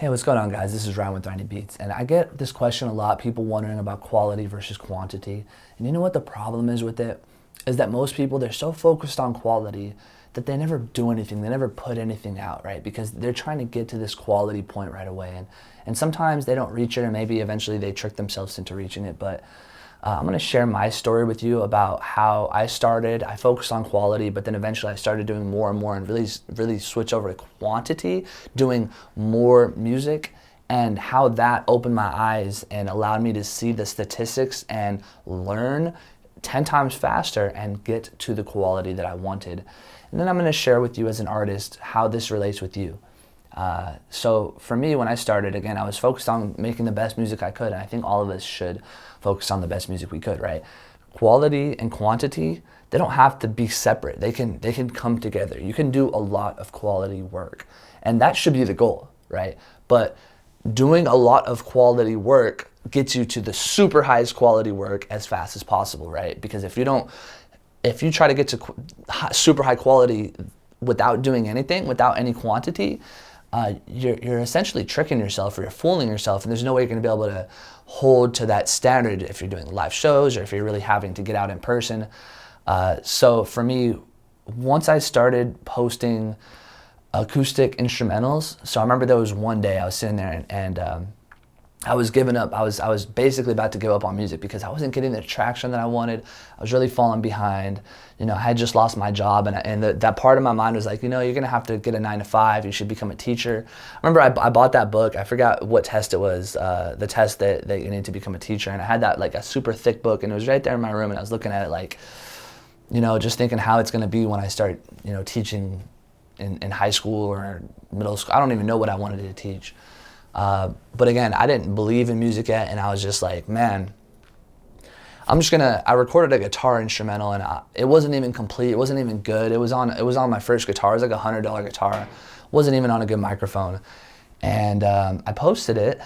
Hey, what's going on, guys? This is Ryan with Ryini Beats, and I get this question a lot, people wondering about quality versus quantity. And you know what the problem is with it? Is that most people, they're so focused on quality that they never do anything, they never put anything out, right? Because they're trying to get to this quality point right away. And sometimes they don't reach it, and maybe eventually they trick themselves into reaching it. But I'm gonna share my story with you about how I started. I focused on quality, but then eventually I started doing more and more and really switch over to quantity, doing more music, and how that opened my eyes and allowed me to see the statistics and learn 10 times faster and get to the quality that I wanted. And then I'm gonna share with you as an artist how this relates with you. So for me, when I started, again, I was focused on making the best music I could, and I think all of us should focus on the best music we could, right? Quality and quantity, they don't have to be separate. They can come together. You can do a lot of quality work, and that should be the goal, right? But doing a lot of quality work gets you to the super highest quality work as fast as possible, right? Because if you try to get to super high quality without doing anything, without any quantity, you're essentially tricking yourself, or you're fooling yourself, and there's no way you're going to be able to hold to that standard if you're doing live shows or if you're really having to get out in person. So for me, once I started posting acoustic instrumentals, so I remember there was one day I was sitting there and I was giving up. I was basically about to give up on music because I wasn't getting the traction that I wanted. I was really falling behind. You know, I had just lost my job, and that part of my mind was like, you know, you're gonna have to get a 9 to 5. You should become a teacher. I remember I bought that book. I forgot what test it was, the test that you need to become a teacher. And I had that like a super thick book, and it was right there in my room. And I was looking at it like, you know, just thinking how it's gonna be when I start, you know, teaching in high school or middle school. I don't even know what I wanted to teach. But again, I didn't believe in music yet, and I was just like, man, I recorded a guitar instrumental, and it wasn't even complete, it wasn't even good. It was on my first guitar. It was like a $100 guitar. Wasn't even on a good microphone. And I posted it.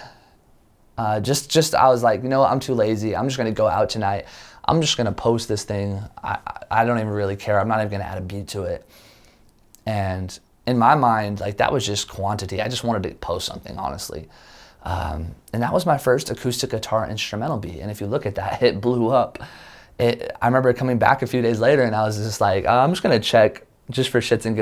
I was like, you know what, I'm too lazy. I'm just gonna go out tonight. I'm just gonna post this thing. I don't even really care. I'm not even gonna add a beat to it. And in my mind, like, that was just quantity. I just wanted to post something, honestly. And that was my first acoustic guitar instrumental beat. And if you look at that, it blew up. I remember coming back a few days later, and I was just like, I'm just gonna check just for shits and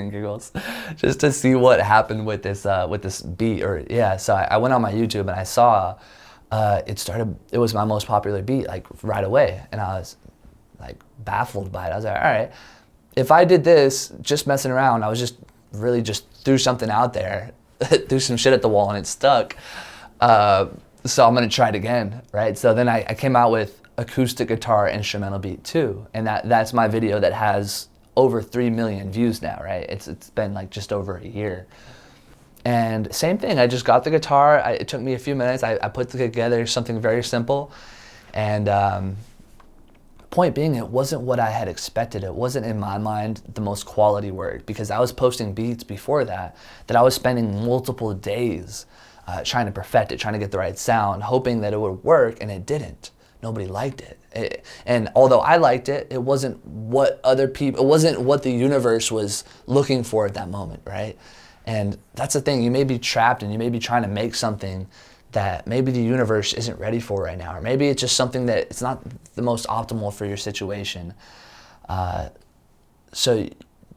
giggles, just to see what happened with this beat. Or yeah, so I went on my YouTube and I saw it was my most popular beat, like, right away. And I was like baffled by it. I was like, all right, if I did this just messing around, I was just really just threw something out there, threw some shit at the wall, and it stuck. So I'm gonna try it again, right? So then I came out with acoustic guitar instrumental beat 2, and that's my video that has over 3 million views now, right? It's been like just over a year. And same thing, I just got the guitar. It took me a few minutes. I put together something very simple, and point being, it wasn't what I had expected. It wasn't, in my mind, the most quality work, because I was posting beats before that I was spending multiple days trying to perfect it, trying to get the right sound, hoping that it would work, and it didn't. Nobody liked it. And although I liked it, it wasn't what it wasn't what the universe was looking for at that moment, right? And that's the thing, you may be trapped and you may be trying to make something that maybe the universe isn't ready for right now, or maybe it's just something that it's not the most optimal for your situation. So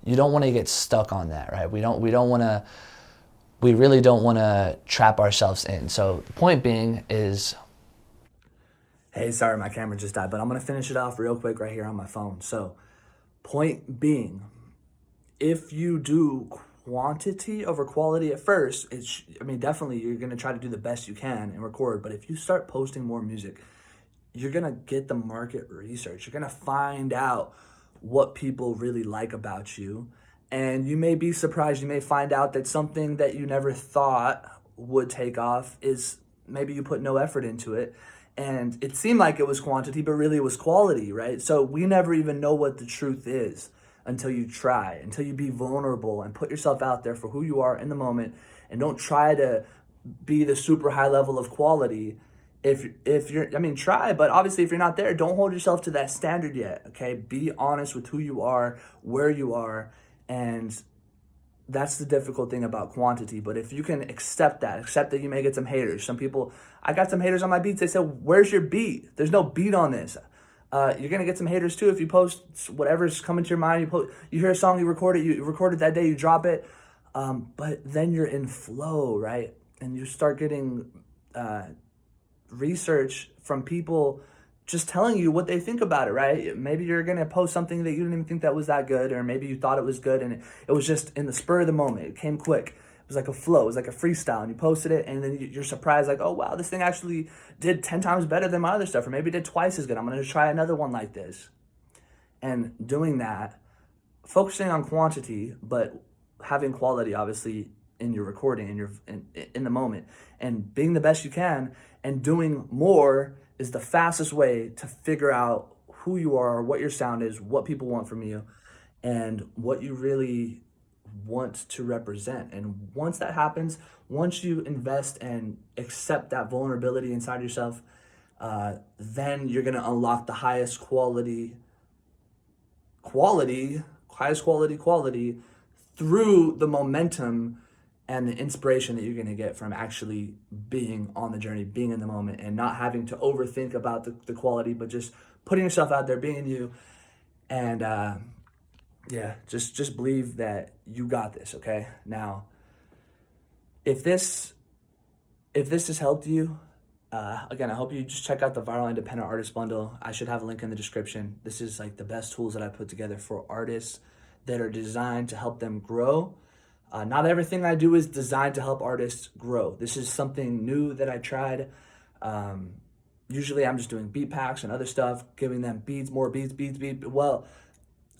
you don't want to get stuck on that, right? We really don't want to trap ourselves in. So the point being is, hey, sorry, my camera just died, but I'm gonna finish it off real quick right here on my phone. So point being, if you do quantity over quality at first, definitely you're gonna try to do the best you can and record, but if you start posting more music, you're gonna get the market research. You're gonna find out what people really like about you, and you may be surprised. You may find out that something that you never thought would take off is maybe you put no effort into it, and it seemed like it was quantity, but really it was quality, right? So we never even know what the truth is until you try, until you be vulnerable and put yourself out there for who you are in the moment, and don't try to be the super high level of quality. If you're, try, but obviously if you're not there, don't hold yourself to that standard yet, okay? Be honest with who you are, where you are, and that's the difficult thing about quantity. But if you can accept that you may get some haters. Some people, I got some haters on my beats. They said, "Where's your beat? There's no beat on this." You're gonna get some haters too if you post whatever's coming to your mind. You hear a song, you record it that day, you drop it, but then you're in flow, right? And you start getting research from people just telling you what they think about it, right? Maybe you're gonna post something that you didn't even think that was that good, or maybe you thought it was good and it was just in the spur of the moment. It came quick. It was like a flow. It was like a freestyle, and you posted it, and then you're surprised, like, oh wow, this thing actually did 10 times better than my other stuff, or maybe it did twice as good. I'm gonna try another one like this. And doing that, focusing on quantity, but having quality, obviously, in your recording, in the moment, and being the best you can, and doing more is the fastest way to figure out who you are, what your sound is, what people want from you, and what you really want to represent. And once that happens, once you invest and accept that vulnerability inside yourself, then you're gonna unlock the highest quality through the momentum and the inspiration that you're going to get from actually being on the journey, being in the moment, and not having to overthink about the quality, but just putting yourself out there, being you, and yeah, just believe that you got this. Okay, now if this has helped you, again, I hope you just check out the Viral Independent Artist Bundle. I should have a link in the description. This is like the best tools that I put together for artists that are designed to help them grow. Not everything I do is designed to help artists grow. This is something new that I tried. Usually I'm just doing beat packs and other stuff, giving them beats, more beats. Well,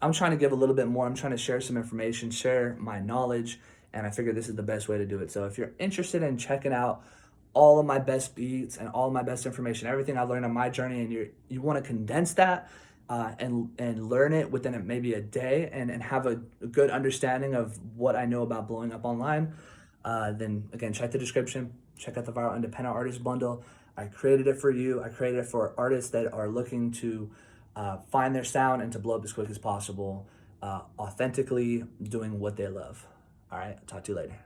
I'm trying to give a little bit more. I'm trying to share some information, share my knowledge, and I figured this is the best way to do it. So if you're interested in checking out all of my best beats and all of my best information, everything I learned on my journey, and you want to condense that and learn it within maybe a day and have a good understanding of what I know about blowing up online, then again, check the description, check out the Viral Independent Artist Bundle. I created it for you. I created it for artists that are looking to find their sound and to blow up as quick as possible, authentically doing what they love. All right, I'll talk to you later.